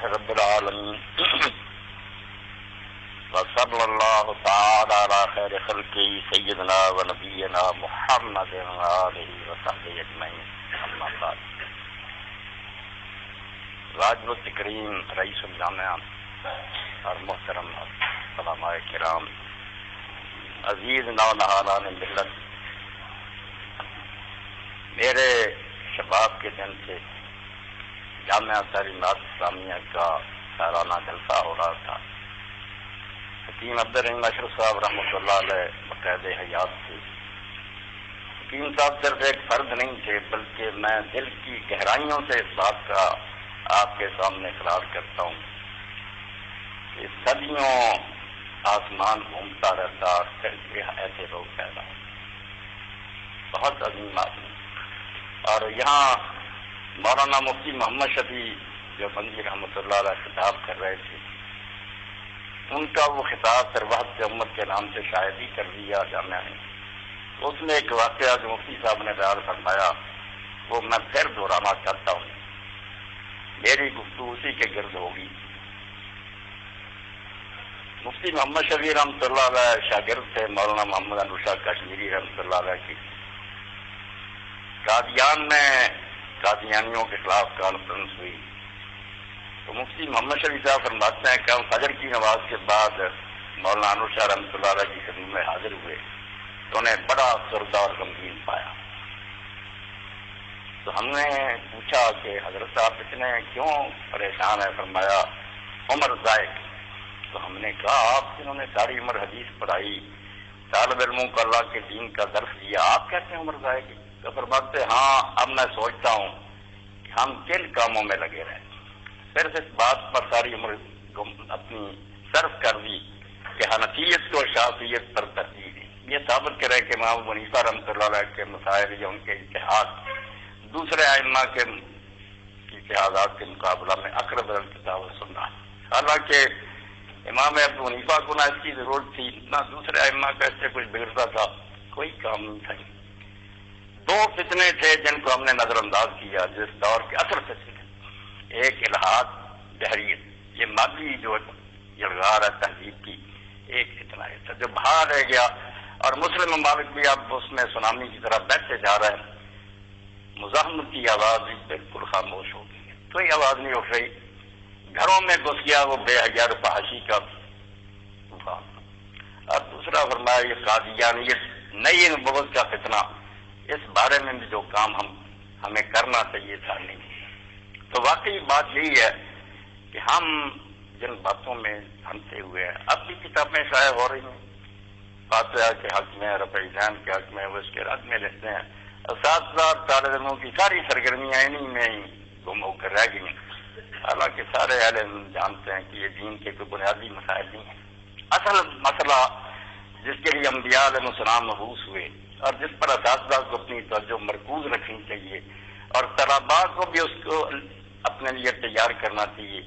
رب العالمین وصلی اللہ تعالی علی خیر خلقہ سیدنا و نبینا محمد آلہ وصحبہ اجمعین، اما بعد۔ واجب التکریم رئیس الجامعہ اور محترم علماء کرام، عزیز نونہالان ملت، میرے شباب کے دن سے جامعہ تعلیمات اسلامیہ کا سالانہ جلسہ ہو رہا تھا۔ حکیم عبدالرحیم اشرف صاحب رحمۃ اللہ علیہ مقید حیات تھے۔ حکیم صاحب صرف ایک فرد نہیں تھے، بلکہ میں دل کی گہرائیوں سے اس بات کا آپ کے سامنے اقرار کرتا ہوں کہ صدیوں آسمان گھومتا رہتا اور پھر ایسے لوگ پیدا، بہت عظیم آدمی۔ اور یہاں مولانا مفتی محمد شفیع جو بندی رحمۃ اللہ علیہ خطاب کر رہے تھے، ان کا وہ خطاب پھر وحدت امت کے نام سے شاید ہی کر دیا جامعہ نے۔ اس میں ایک واقعہ جو مفتی صاحب نے بیان فرمایا وہ میں پھر دہرانا چاہتا ہوں، میری گفتگو اسی کے گرد ہوگی۔ مفتی محمد شفیع رحمۃ اللہ علیہ شاگرد تھے مولانا محمد انور شاہ کشمیری رحمۃ اللہ علیہ کی۔ قادیان میں قادیانیوں کے خلاف کانفرنس ہوئی تو مفتی محمد شفیع صاحب فرماتے ہیں کہ ہم فجر کی نماز کے بعد مولانا انور شاہ رحمۃ اللہ علیہ کی خدمت میں حاضر ہوئے تو انہیں بڑا افسردہ اور غمگین پایا۔ تو ہم نے پوچھا کہ حضرت صاحب اتنے کیوں پریشان ہیں؟ فرمایا عمر ضائع۔ تو ہم نے کہا آپ جنہوں نے ساری عمر حدیث پڑھائی، طالب علموں کو اللہ کے دین کا درس دیا، آپ کہتے ہیں عمر ضائع کی؟ تو فرماتے ہاں اب میں سوچتا ہوں کہ ہم کن کاموں میں لگے رہے، صرف اس بات پر ساری عمر اپنی صرف کر دی کہ حنفیت کو شافعیت پر ترجیح دی۔ یہ ثابت کرے کہ امام ابو حنیفہ رحمۃ اللہ علیہ کے مسائل یا ان کے اتحاد دوسرے ائمہ کے اتحادات کے مقابلہ میں اقرب الکتاب و سنت۔ حالانکہ امام ابو حنیفہ کو نہ اس کی ضرورت تھی، نہ دوسرے ائمہ کا اس سے کچھ بگڑتا تھا، کوئی کام نہیں تھا۔ دو فتنے تھے جن کو ہم نے نظر انداز کیا جس دور کے اثر فتنے، ایک الحاد جہریت، یہ مادی جو یلغار ہے تہذیب کی، ایک فتنہ تھا جو باہر رہ گیا، اور مسلم ممالک بھی اب اس میں سونامی کی طرح بہتے جا رہے ہیں۔ مزاحمت کی آواز بھی بالکل خاموش ہو گئی، کوئی آواز نہیں اٹھ رہی، گھروں میں گھس گیا وہ بے حیا اور فحاشی کا طوفان۔ اور دوسرا فرمایا یہ قادیانیت، نئی نبوت کا فتنہ، اس بارے میں بھی جو کام ہمیں کرنا چاہیے تھا نہیں۔ تو واقعی بات یہی ہے کہ ہم جن باتوں میں ہمتے ہوئے ہیں، اب بھی کتابیں شائع ہو رہی ہیں، فاتحہ کے حق میں، رفع ذہن کے حق میں، وہ اس کے رد میں لکھتے ہیں، اساتذہ طالب علموں کی ساری سرگرمیاں انہی میں ہی گم ہو کر رہ گئی ہیں۔ حالانکہ سارے اہل علم جانتے ہیں کہ یہ دین کے کوئی بنیادی مسائل نہیں ہیں۔ اصل مسئلہ جس کے لیے انبیاء علیہ السلام مبعوث ہوئے اور جس پر اساتذہ کو اپنی توجہ مرکوز رکھنی چاہیے اور طلباء کو بھی اس کو اپنے لیے تیار کرنا چاہیے،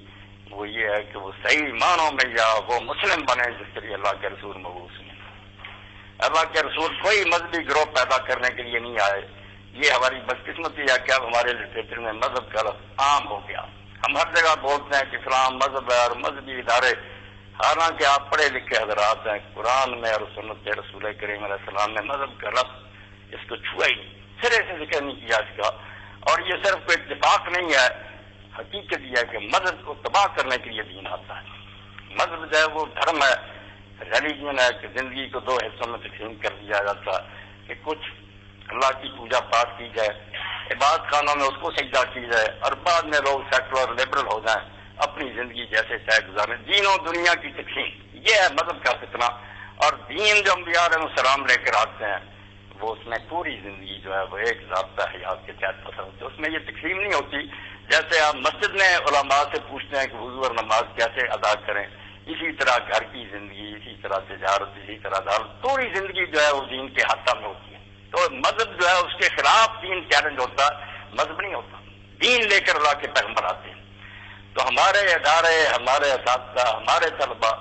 وہ یہ ہے کہ وہ صحیح معنوں میں یا وہ مسلم بنے جس کے لیے اللہ کے رسول مبعوث ہیں۔ اللہ کے رسول کوئی مذہبی گروہ پیدا کرنے کے لیے نہیں آئے۔ یہ ہماری بدقسمتی ہے کہ اب ہمارے لٹریچر میں مذہب کا لفظ عام ہو گیا، ہم ہر جگہ بولتے ہیں کہ اسلام مذہب ہے اور مذہبی ادارے، حالانکہ آپ پڑھے لکھے حضرات ہیں، قرآن میں اور سنت رسول کریم علیہ السلام نے مذہب کا لفظ اس کو چھوا ہی نہیں، سرے سے ذکر نہیں کیا اس کا۔ اور یہ صرف کوئی اتفاق نہیں ہے، حقیقت یہ ہے کہ مذہب کو تباہ کرنے کے لیے دین آتا ہے۔ مذہب جو ہے وہ دھرم ہے، ریلیجن ہے کہ زندگی کو دو حصوں میں تقسیم کر دیا جاتا ہے کہ کچھ اللہ کی پوجا پاٹ کی جائے، عبادت خانوں میں اس کو سجدہ کی جائے، اور بعد میں لوگ سیکولر لبرل ہو جائیں، اپنی زندگی جیسے چاہے گزاریں۔ دین و دنیا کی تقسیم، یہ ہے مذہب کا فتنہ۔ اور دین جو انبیاء علیہ السلام لے کر آتے ہیں وہ اس میں پوری زندگی جو ہے وہ ایک ضابطہ حیات کے تحت پسند ہوتی ہے، اس میں یہ تقسیم نہیں ہوتی۔ جیسے آپ مسجد میں علماء سے پوچھتے ہیں کہ وضو اور نماز کیسے ادا کریں، اسی طرح گھر کی زندگی، اسی طرح تجارت، اسی طرح دعوت، پوری زندگی جو ہے وہ دین کے حصہ میں ہوتی ہے۔ تو مذہب جو ہے اس کے خلاف دین چیلنج ہوتا، مذہب نہیں ہوتا۔ دین لے کر اللہ کے پیغمبر آتے ہیں۔ تو ہمارے ادارے، ہمارے اساتذہ، ہمارے طلباء،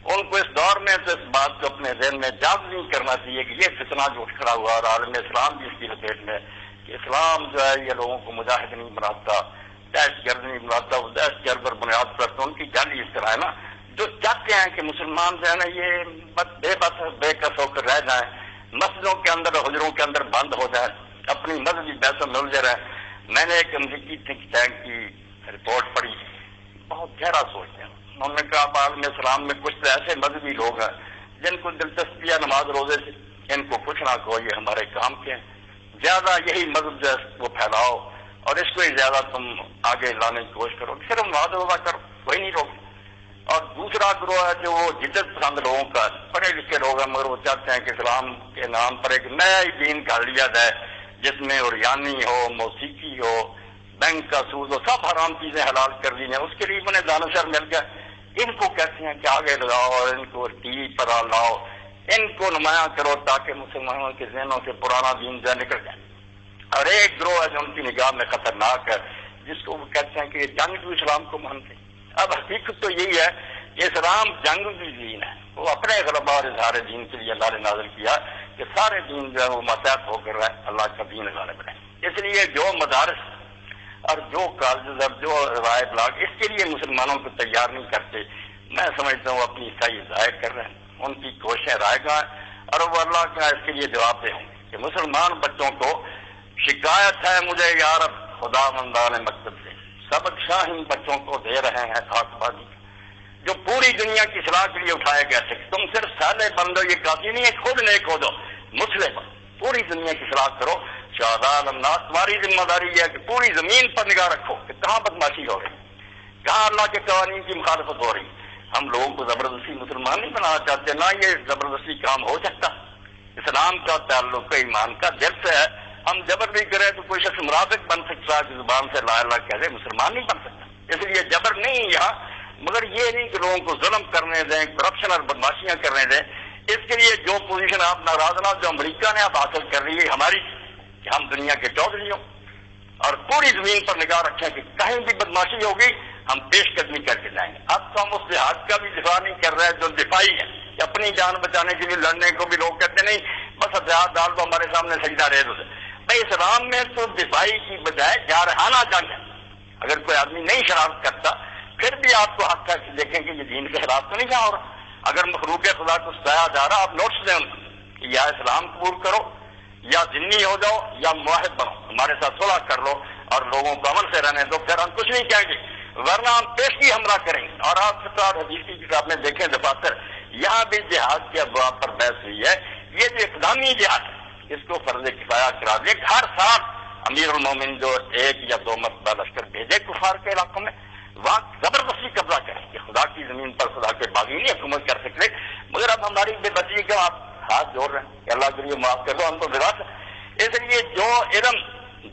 ان کو اس دور میں تو اس بات کو اپنے ذہن میں جاگ نہیں کرنا چاہیے کہ یہ فتنہ جو اٹھ کھڑا ہوا اور عالم اسلام بھی اس کی لپیٹ میں کہ اسلام جو ہے یہ لوگوں کو مجاہد نہیں بناتا، دہشت گرد نہیں بناتا، وہ دہشت گرد اور بنیاد بنیاد پر، تو ان کی جال اس طرح ہے نا، جو چاہتے ہیں کہ مسلمان جو ہے نا یہ بے کس ہو کر رہ جائیں، مسجدوں کے اندر حجروں کے اندر بند ہو جائے، اپنی مذہبی بحثوں میں الجھے رہے۔ میں نے ایک امریکی تھنک ٹینک کی رپورٹ پڑھی، بہت گہرا سوچتے ہیں۔ انہوں نے کہا عالم اسلام میں کچھ ایسے مذہبی لوگ ہیں جن کو دلچسپی ہے نماز روزے سے، ان کو کچھ نہ کہو، یہ ہمارے کام کے ہیں، زیادہ یہی مذہب جو ہے وہ پھیلاؤ اور اس کو ہی زیادہ تم آگے لانے کی کوشش کرو، صرف نماز روزہ کرو، کوئی نہیں روک۔ اور دوسرا گروہ ہے جو وہ جدت پسند لوگوں کا، پڑھے لکھے لوگ ہیں مگر وہ چاہتے ہیں کہ اسلام کے نام پر ایک نیا ہی دین گھڑ لیا جائے جس میں اوریانی ہو، موسیقی ہو، بینک کا سود ہو، سب حرام چیزیں حلال کر دی ہیں۔ اس کے لیے انہیں دانشور مل گیا، ان کو کہتے ہیں کہ آگے لگاؤ اور ان کو ٹی وی پر لاؤ، ان کو نمایاں کرو تاکہ مسلمانوں کے ذہنوں سے پرانا دین جو نکل جائے۔ اور ایک گروہ ہے جو ان کی نگاہ میں خطرناک ہے، جس کو وہ کہتے ہیں کہ یہ جنگ اسلام کو مانتے ہیں۔ اب حقیقت تو یہی ہے کہ اسلام جنگ بھی دین ہے، وہ اپنے غلبہ اور اظہار دین کے لیے اللہ نے نازل کیا کہ سارے دین جو ہے وہ ماتحت ہو کر اللہ کا دین غالب رہے۔ اس لیے جو مدارس اور جو کالجز اور جو روایت لاگ اس کے لیے مسلمانوں کو تیار نہیں کرتے، میں سمجھتا ہوں اپنی صحیح ضائع کر رہے ہیں، ان کی کوششیں رائے گاہ اور وہ اللہ کا اس کے لیے جواب دیں کہ مسلمان بچوں کو شکایت ہے مجھے یار خدا مندان مکتب سے، سبق شاہین بچوں کو دے رہے ہیں خاک بازی جو پوری دنیا کی اصلاح کے لیے اٹھائے گئے تھے۔ تم صرف سالے بندو یہ کافی نہیں ہے، خود نیک ہو دو، مسلم پوری دنیا کی اصلاح کرو۔ شہداء الناس، تمہاری ذمہ داری یہ ہے کہ پوری زمین پر نگاہ رکھو کہ کہاں بدماشی ہو رہی، کہاں اللہ کے قوانین کی مخالفت ہو رہی۔ ہم لوگوں کو زبردستی مسلمان نہیں بنانا چاہتے، نہ یہ زبردستی کام ہو سکتا۔ اسلام کا تعلق ایمان کا دل سے ہے، ہم جبر بھی کریں تو کوئی شخص منافق بن سکتا ہے کہ زبان سے لا الہ کہہ دے، مسلمان نہیں بن سکتا۔ اس لیے جبر نہیں یہاں، مگر یہ نہیں کہ لوگوں کو ظلم کرنے دیں، کرپشن اور بدماشیاں کرنے دیں۔ اس کے لیے جو پوزیشن آپ ناراض نہ، جو امریکہ نے اب حاصل کر لی ہے ہماری، کہ ہم دنیا کے چودھری ہوں اور پوری زمین پر نگاہ رکھیں کہ کہیں بھی بدماشی ہوگی ہم پیش قدمی کر کے جائیں گے۔ اب تو ہم اس جہاد کا بھی دفاع نہیں کر رہے جو دفاعی ہے، کہ اپنی جان بچانے کے لیے لڑنے کو بھی لوگ کہتے نہیں بس ہتھیار ڈال دو ہمارے سامنے سجدہ ریز ہو جائے۔ بھائی اسلام میں تو دفاعی کی بجائے جارحانہ جنگ ہے۔ اگر کوئی آدمی نہیں شرارت کرتا پھر بھی آپ کو حق ہے کہ دیکھیں کہ یہ دین کے خلاف تو نہیں جا رہا۔ اگر مخلوق خدا کو ستایا جا رہا آپ نوٹس دیں ان کو کہ یا اسلام قبول کرو یا ذمہ ہو جاؤ یا معاہد بنو، ہمارے ساتھ صلح کر لو اور لوگوں کو عمل سے رہنے دو، پھر ہم کچھ نہیں کہیں گے، ورنہ ہم پیشگی حملہ کریں گے۔ اور آپ ستار حدیث کی کتاب میں دیکھیں دفاتر، یہاں بھی جہاد کے ابواب پر بحث ہوئی ہے۔ یہ جو اقدامی جہاد ہے اس کو فرض کفایہ قرار دیا۔ ہر سال امیر المومن جو 1 یا 2 مرتبہ لشکر بھیجے کفار کے علاقوں میں، وہاں زبردستی قبضہ کریں کہ خدا کی زمین پر خدا کے باغی نہیں حکومت کر سکتے۔ مگر اب ہماری بے بچی کا آپ ہاتھ جوڑ رہے ہیں کہ اللہ کے لیے معاف کر دو، ہم تو وراثت ہے۔ اس لیے جو علم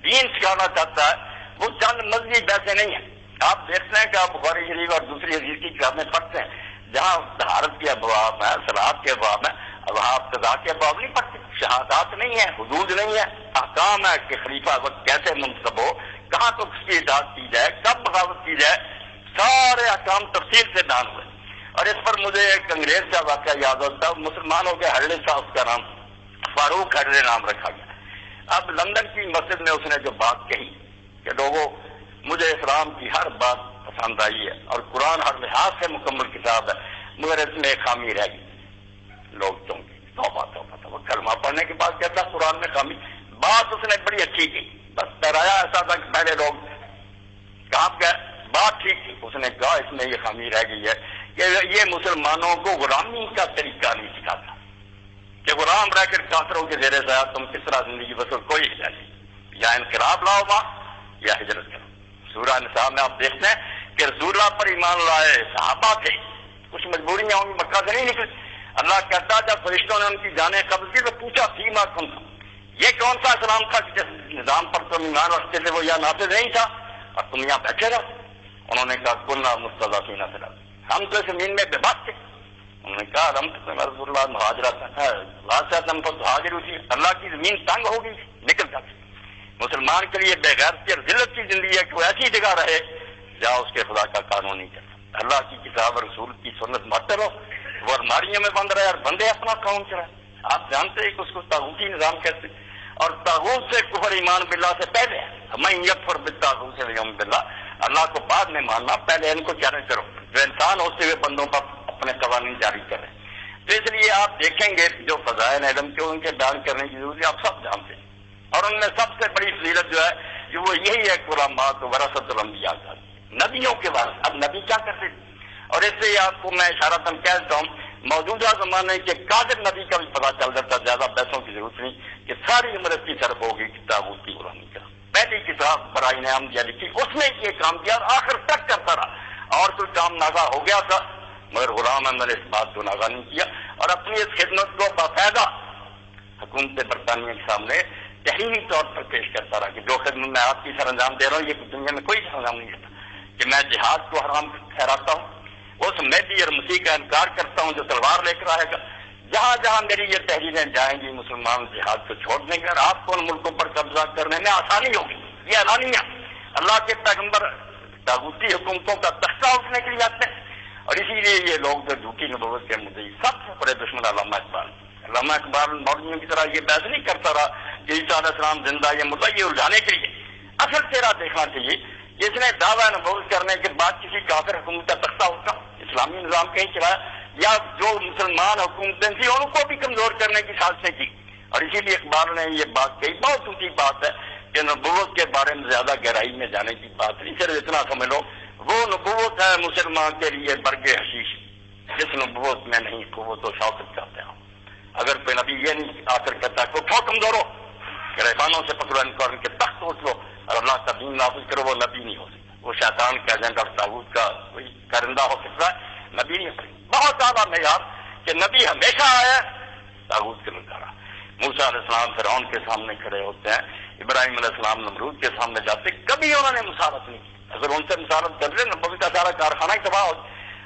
دین سکھانا چاہتا ہے وہ چند مذہبی بحثیں نہیں ہیں۔ آپ دیکھتے ہیں کہ آپ بخاری شریف اور دوسری حدیث کی کتابیں پڑھتے ہیں جہاں طہارت کے ابواب ہیں، صلاۃ کے ابواب ہیں، وہاں آپ قضاء کے ابواب نہیں پڑھتے، شہادات نہیں ہے، حدود نہیں ہے، احکام ہے کہ خلیفہ وقت کیسے منتخب ہو، کہاں تو اس کی اطاعت کی جائے، کب بغاوت کی جائے، سارے احکام تفصیل سے بیان ہوئے۔ اور اس پر مجھے ایک انگریز کا واقعہ یاد ہوتا ہے، مسلمانوں کے ہرلے تھا، اس کا نام فاروق ہرلے نام رکھا گیا۔ اب لندن کی مسجد میں اس نے جو بات کہی کہ لوگوں مجھے اسلام کی ہر بات پسند آئی ہے اور قرآن ہر لحاظ سے مکمل کتاب ہے، مگر اس میں ایک خامی رہ گئی، لوگ چونکے توبہ توبہ توبہ، کلمہ پڑھنے کے بعد کہتا قرآن میں خامی۔ بات اس نے بڑی اچھی کی، بس ڈرایا ایسا تھا کہ پہلے لوگ کہاں گئے، بات ٹھیک تھی، اس نے کہا اس میں یہ خامی رہ گئی ہے کہ یہ مسلمانوں کو غلامی کا طریقہ نہیں سکھاتا کہ غلام رہ کر کافروں کے زیر سایہ تم کس طرح زندگی بسر، کوئی ہدایت نہیں، یا انقلاب لاؤ وہاں یا ہجرت کرو۔ سورہ نساء میں آپ دیکھتے ہیں کہ رسول اللہ پر ایمان لائے صحابہ تھے، کچھ مجبوریاں ہوں گی، مکہ سے نہیں نکلے۔ اللہ کہتا جب فرشتوں نے ان کی جانیں قبض کی تو پوچھا فیما کنتم، یہ کون سا اسلام تھا جس نظام پر تم ایمان رکھتے تھے وہ یا نافذ نہیں تھا اور تم یہاں بیٹھے رہو؟ انہوں نے کہا کلنا مستضعفین فی الارض، ہم تو زمین میں بے بس تھے۔ انہوں نے کہا رسول اللہ مہاجرہ تھی، اللہ کی زمین تنگ ہوگی نکل جاتی۔ مسلمان کے لیے بے غیرتی اور ذلت کی زندگی ہے کہ وہ ایسی جگہ رہے جہاں اس کے خدا کا قانون نہیں چلتا، اللہ کی کتاب اور رسول کی سنت مانتے رہو، وہ الماریوں میں بند رہے اور بندے اپنا قانون چلائے۔ آپ جانتے ہیں کہ اس کو طاغوتی نظام کہتے ہیں، اور طاغوت سے کفر ایمان باللہ سے پہلے ہے، میں یکفر بالطاغوت سے یوم باللہ، اللہ کو بعد میں ماننا، پہلے ان کو چیلنج کرو جو انسان ہوتے ہوئے بندوں پر اپنے قوانین جاری کریں۔ تو اس لیے آپ دیکھیں گے جو فضائل علم کے ان کے بیان کرنے کی ضرورت ہے، آپ سب جانتے ہیں، اور ان میں سب سے بڑی فضیلت جو ہے جو وہ یہی ہے کہ علماء ورثۃ الانبیاء کا، نبیوں کے وارث۔ اب نبی کیا کرتے تھے؟ اور اس سے آپ کو میں اشارتاً کہتا ہوں موجودہ زمانے کے قادر نبی کا بھی پتہ چل جاتا، زیادہ بحثوں کی ضرورت نہیں کہ ساری عمر اس کی طرف ہوگی کتاب کی غلامی کا۔ پہلی کتاب برائے احمدیہ لکھی، اس نے یہ کام کیا اور آخر تک کرتا رہا، اور کوئی کام ناگا ہو گیا تھا مگر غلام احمد نے اس بات کو ناگا نہیں کیا اور اپنی اس خدمت کو باقاعدہ حکومت برطانیہ کے سامنے تحریری طور پر پیش کرتا رہا کہ جو خدمت میں آپ کی سر انجام دے رہا ہوں یہ دنیا میں کوئی سر انجام نہیں دیتا، کہ میں جہاد کو حرام ٹھہراتا ہوں، اس مہدی اور مسیح کا انکار کرتا ہوں جو تلوار لے کر آئے گا، جہاں جہاں میری یہ تحریریں جائیں گی مسلمان جہاد کو چھوڑ دیں گے اور آپ کو ان ملکوں پر قبضہ کرنے میں آسانی ہوگی۔ یہ اعلانیہ اللہ کے پیغمبر طاغوتی حکومتوں کا تختہ اٹھنے کے لیے آتے ہیں، اور اسی لیے یہ لوگ جو جھوٹی نبوت کے مدعی سب سے بڑے دشمن علامہ اقبال مولویوں کی طرح یہ بحث نہیں کرتا رہا کہ عیسیٰ علیہ السلام زندہ یہ مدعا، یہ الجھانے کے لیے اصل چہرہ دیکھنا چاہیے۔ اس نے دعویٰ نبوت کرنے کے بعد کسی کافر حکومت کا تختہ اٹھا، اسلامی نظام کہیں چلایا، یا جو مسلمان حکومتیں تھیں ان کو بھی کمزور کرنے کی سازشیں کی، اور اسی لیے اقبال نے یہ بات کہی، بہت اونچی بات ہے کہ نبوت کے بارے میں زیادہ گہرائی میں جانے کی بات نہیں، صرف اتنا سمجھ لو وہ نبوت ہے مسلمان کے لیے برگ حشیش، جس نبوت میں نہیں قوت و شوکت چاہتے ہیں۔ اگر کوئی نبی یہ نہیں آ کر کہتا کہ اٹھو کمزورو، گریبانوں سے پکڑو ان کو، ان کے تخت اٹھ لو اور اللہ کا دین نافذ کرو، وہ نبی نہیں ہو سکتا، وہ شیطان کا ایجنٹ اور طاغوت کا کوئی کرندہ ہو سکتا ہے، نبی نہیں ہو سکتا۔ بہت زیادہ معیار کہ نبی ہمیشہ آیا طاغوت کے نکارا۔ موسیٰ علیہ السلام فرعون کے سامنے کھڑے ہوتے ہیں، ابراہیم علیہ السلام نمرود کے سامنے جاتے، کبھی انہوں نے مساوات نہیں کی۔ اگر ان سے مساوات کر لیں نبوت کا سارا کارخانہ ہی تباہ ہو۔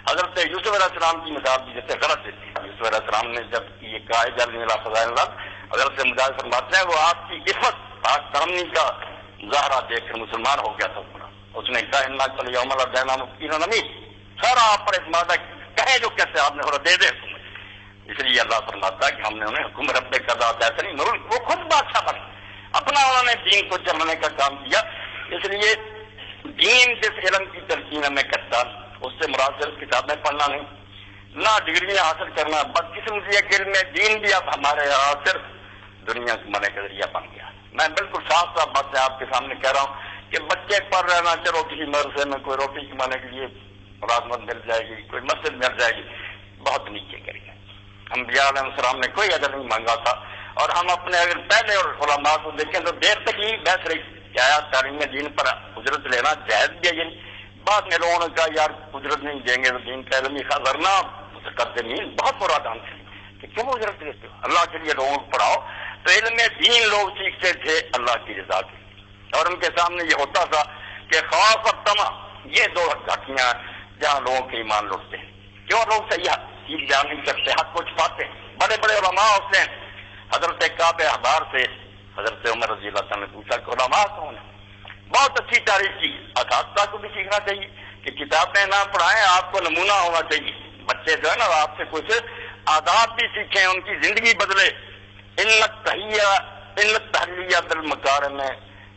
حضرت یوسف علیہ السلام کی مثال بھی جیسے غلط دیتی ہے، یوسف علیہ السلام نے جب یہ کہا جل فضائل اللہ، حضرت مجاہد فرماتے ہیں وہ آپ کی عفت پاک دامنی کا مظاہرہ دیکھ کر مسلمان ہو گیا تھا پورا۔ اس نے کہا انا کل یوم الدینا مبین نمی، سارا آپ پر اعتماد ہے، کہیں جو کہتے آپ نے تھوڑا دے دے۔ اس لیے اللہ فرماتا ہے کہ ہم نے انہیں حکم رب قضا ایسا نہیں، وہ خود بادشاہ بنے، اپنا انہوں نے دین کو چلانے کا کام کیا۔ اس لیے دین جس علم کی تلقین میں کرتا اس سے مراد صرف کتابیں پڑھنا نہیں، نہ ڈگریاں حاصل کرنا، بدقسمتی کے علم میں دین بھی اب ہمارے یہاں صرف دنیا کمانے کا ذریعہ بن گیا۔ میں بالکل صاف صاف بات آپ کے سامنے کہہ رہا ہوں کہ بچے پڑھ رہے نا، چلو کسی مدرسے میں کوئی روٹی کمانے کے لیے ملازمت مل جائے گی، کوئی مسجد مل جائے گی، بہت نیچے کر گیا۔ انبیاء علیہ السلام نے کوئی اجر نہیں مانگا تھا، اور ہم اپنے اگر پہلے اور علماء کو دیکھیں تو دیر تک ہی بحث رہی کہ آیا تعلیم دین پر اجرت لینا جائز بھی ہے، یعنی بعد میں لوگوں نے کہا یار اجرت نہیں دیں گے تو دین کا علم ہی ورنہ متقدمین بہت مرادان تھے کہ کیوں اجرت دیتے ہو، اللہ کے لیے لوگوں کو پڑھاؤ۔ تو علم دین لوگ سیکھتے تھے اللہ کی رضا کے لیے، اور ان کے سامنے یہ ہوتا تھا کہ خوف اور طمع یہ دو گھاٹیاں جہاں لوگوں کے ایمان لوٹتے ہیں۔ کیوں لوگ صحیح چیز بیان نہیں کرتے، حق کو چھپاتے ہیں؟ بڑے بڑے علماء ہوتے ہیں، حضرت کعب احبار سے حضرت عمر رضی اللہ تعالیٰ نے پوچھا کہ علماء کون ہیں؟ بہت اچھی تعریف کی، اساتذہ کو بھی سیکھنا چاہیے کہ کتابیں نہ پڑھائیں، آپ کو نمونہ ہونا چاہیے، بچے جو ہے نا آپ سے کچھ آداب بھی سیکھیں، ان کی زندگی بدلے۔ ان تحلیہ بالمکارم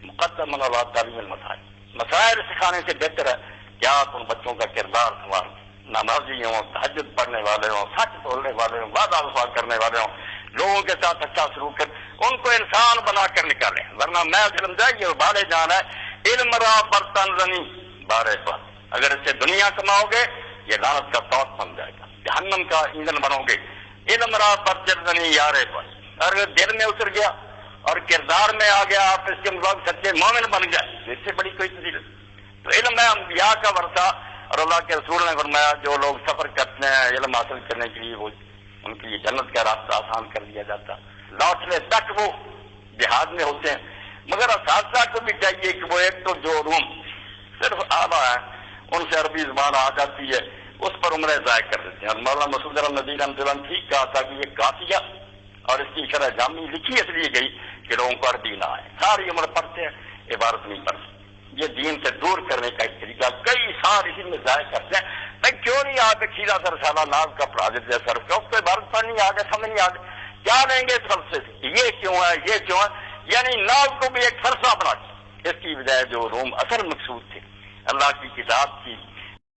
مقدم علی تعلیم المسائل، مسائل سکھانے سے بہتر ہے کہ آپ ان بچوں کا کردار سنواریں، نمازی ہوں، تہجد پڑھنے والے ہوں، سچ بولنے والے ہوں، وعدہ وفا کرنے والے ہوں، لوگوں کے ساتھ اچھا سلوک کر ان کو انسان بنا کر نکالیں، ورنہ میں علم جائے یہ بارے جان ہے علم را برتن رنی بارے پر، اگر اس سے دنیا کماؤ گے یہ لعنت کا توت بن جائے گا، جہنم کا ایندھن بنو گے۔ علم را برتن رنی یارے پر، اگر دل میں اتر گیا اور کردار میں آ گیا، آپ اس کے مطابق سچے مومن بن گئے، اس سے بڑی کوئی فضیلت۔ تو علم ہے انبیاء کا ورثہ، اور اللہ کے رسول نے فرمایا جو لوگ سفر کرتے ہیں علم حاصل کرنے کے لیے وہ ان کے لیے جنت کا راستہ آسان کر دیا جاتا، لوٹنے تک وہ جہاد میں ہوتے ہیں۔ مگر اساتذہ کو بھی چاہیے کہ وہ ایک تو جو علوم صرف آبا ہے ان سے عربی زبان آ جاتی ہے اس پر عمریں ضائع کر دیتے ہیں، اور مولانا مسعود الندیر رحمۃ اللہ نے ٹھیک کہا تھا کہ یہ کافیہ اور اس کی شرح جامی لکھی اس لیے گئی کہ لوگوں کو عربی نہ آئے، ساری عمر پڑھتے ہیں عبارت نہیں پڑھتے۔ یہ دین سے دور کرنے کا ایک طریقہ، کئی سال اسی میں ضائع کرتے ہیں۔ میں کیوں نہیں آپ ایک سیدھا سا رسالہ ناز کا پڑھا دیتے ہیں سر کا، اس کو عبارت پڑھنی آ گئے، سمجھ نہیں آ گئے، کیا لیں گے اس فلسفے سے، یہ کیوں ہے یہ کیوں ہے، یعنی ناز کو بھی ایک فلسفہ بنا دیا۔ اس کی بجائے جو علوم اصل مقصود تھے اللہ کی کتاب کی